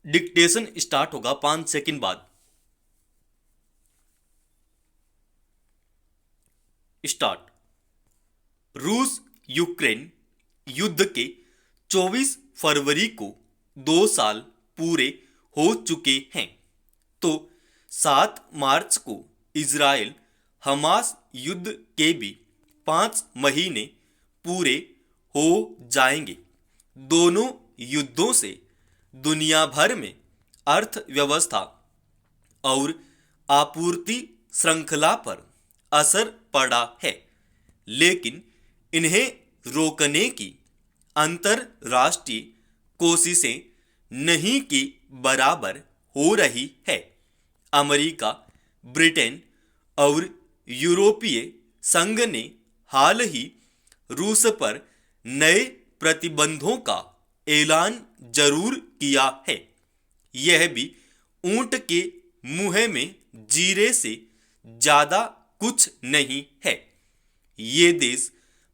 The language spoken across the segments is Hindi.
डिक्टेशन स्टार्ट होगा 5 सेकंड बाद। स्टार्ट। रूस यूक्रेन युद्ध के 24 फरवरी को 2 साल पूरे हो चुके हैं। तो 7 मार्च को इजराइल हमास युद्ध के भी 5 महीने पूरे हो जाएंगे। दोनों युद्धों से दुनिया भर में अर्थव्यवस्था और आपूर्ति श्रृंखला पर असर पड़ा है, लेकिन इन्हें रोकने की अंतरराष्ट्रीय कोशिशें नहीं की बराबर हो रही है। अमेरिका, ब्रिटेन और यूरोपीय संघ ने हाल ही रूस पर नए प्रतिबंधों का ऐलान जरूर किया है। यह भी ऊंट के मुंह में जीरे से ज्यादा कुछ नहीं है। ये देश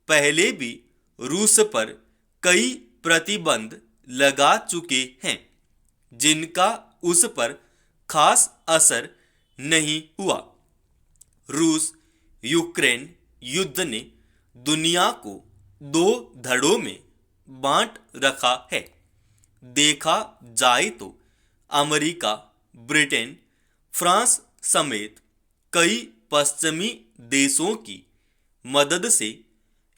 पहले भी रूस पर कई प्रतिबंध लगा चुके हैं, जिनका उस पर खास असर नहीं हुआ। रूस यूक्रेन युद्ध ने दुनिया को 2 धड़ों में बांट रखा है। देखा जाए तो अमेरिका, ब्रिटेन, फ्रांस समेत कई पश्चिमी देशों की मदद से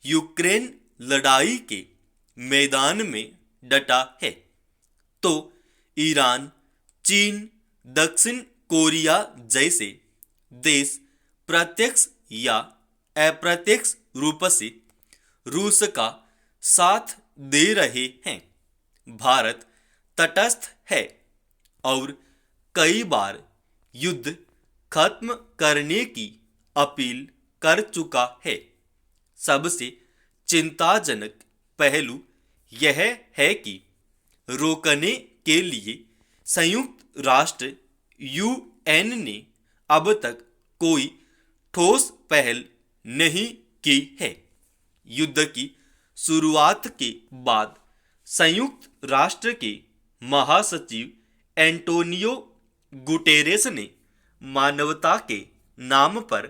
यूक्रेन लड़ाई के मैदान में डटा है, तो ईरान, चीन, दक्षिण कोरिया जैसे देश प्रत्यक्ष या अप्रत्यक्ष रूप से रूस का साथ दे रहे हैं। भारत तटस्थ है और कई बार युद्ध खत्म करने की अपील कर चुका है। सबसे चिंताजनक पहलू यह है कि रोकने के लिए संयुक्त राष्ट्र यूएन ने अब तक कोई ठोस पहल नहीं की है। युद्ध की शुरुआत के बाद संयुक्त राष्ट्र के महासचिव एंटोनियो गुटेरेस ने मानवता के नाम पर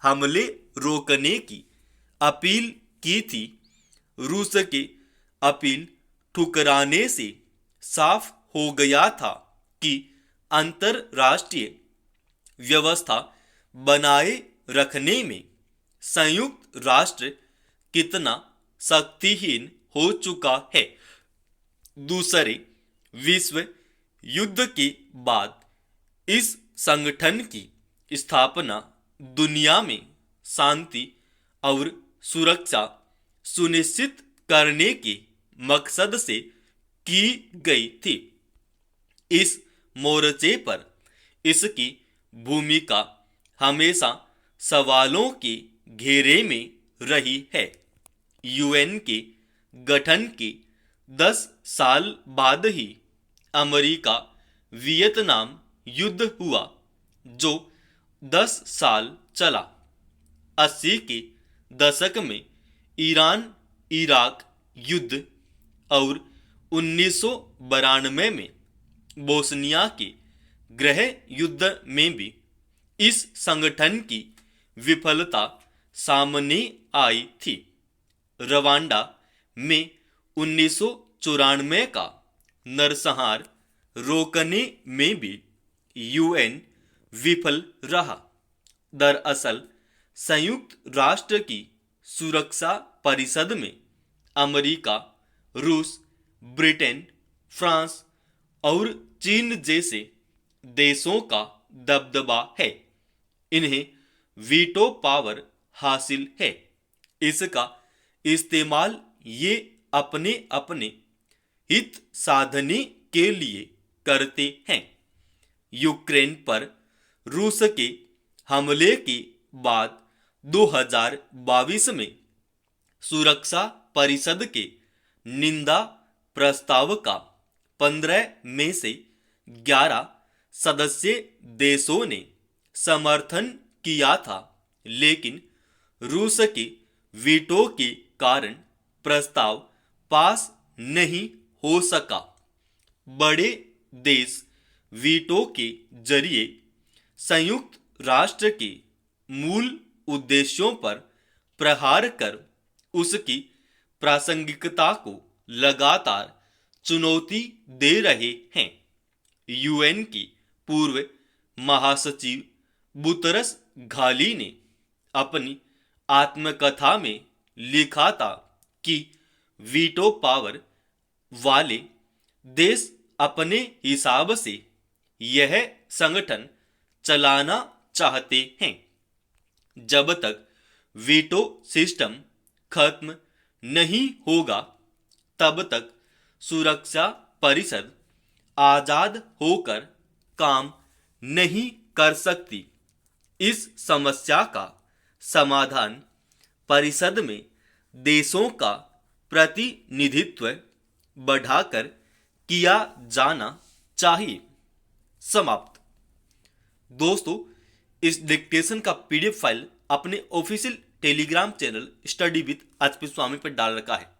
हमले रोकने की अपील की थी। रूस के अपील ठुकराने से साफ हो गया था कि अंतरराष्ट्रीय व्यवस्था बनाए रखने में संयुक्त राष्ट्र कितना शक्तिहीन हो चुका है। दूसरे विश्व युद्ध के बाद इस संगठन की स्थापना दुनिया में शांति और सुरक्षा सुनिश्चित करने के मकसद से की गई थी। इस मोर्चे पर इसकी भूमिका हमेशा सवालों के घेरे में रही है। यूएन के गठन के 10 साल बाद ही अमेरिका वियतनाम युद्ध हुआ, जो 10 साल चला। 80 के दशक में ईरान इराक युद्ध और 1992 में बोस्निया के गृह युद्ध में भी इस संगठन की विफलता सामने आई थी। रवांडा में 1994 का नरसंहार रोकने में भी यूएन विफल रहा। दरअसल संयुक्त राष्ट्र की सुरक्षा परिषद में अमेरिका, रूस, ब्रिटेन, फ्रांस और चीन जैसे देशों का दबदबा है। इन्हें वीटो पावर हासिल है। इसका इस्तेमाल ये अपने अपने हित साधने के लिए करते हैं। यूक्रेन पर रूस के हमले के बाद 2022 में सुरक्षा परिषद के निंदा प्रस्ताव का 15 में से 11 सदस्य देशों ने समर्थन किया था, लेकिन रूस के वीटो के कारण प्रस्ताव पास नहीं हो सका। बड़े देश वीटो के जरिए संयुक्त राष्ट्र के मूल उद्देश्यों पर प्रहार कर उसकी प्रासंगिकता को लगातार चुनौती दे रहे हैं। यूएन की पूर्व महासचिव बुतरस घाली ने अपनी आत्मकथा में लिखा था कि वीटो पावर वाले देश अपने हिसाब से यह संगठन चलाना चाहते हैं। जब तक वीटो सिस्टम खत्म नहीं होगा तब तक सुरक्षा परिषद आजाद होकर काम नहीं कर सकती। इस समस्या का समाधान परिषद में देशों का प्रतिनिधित्व बढ़ाकर किया जाना चाहिए। समाप्त। दोस्तों, इस डिक्टेशन का पीडीएफ फाइल अपने official Telegram channel study with HP Swami पर डाल रखा है।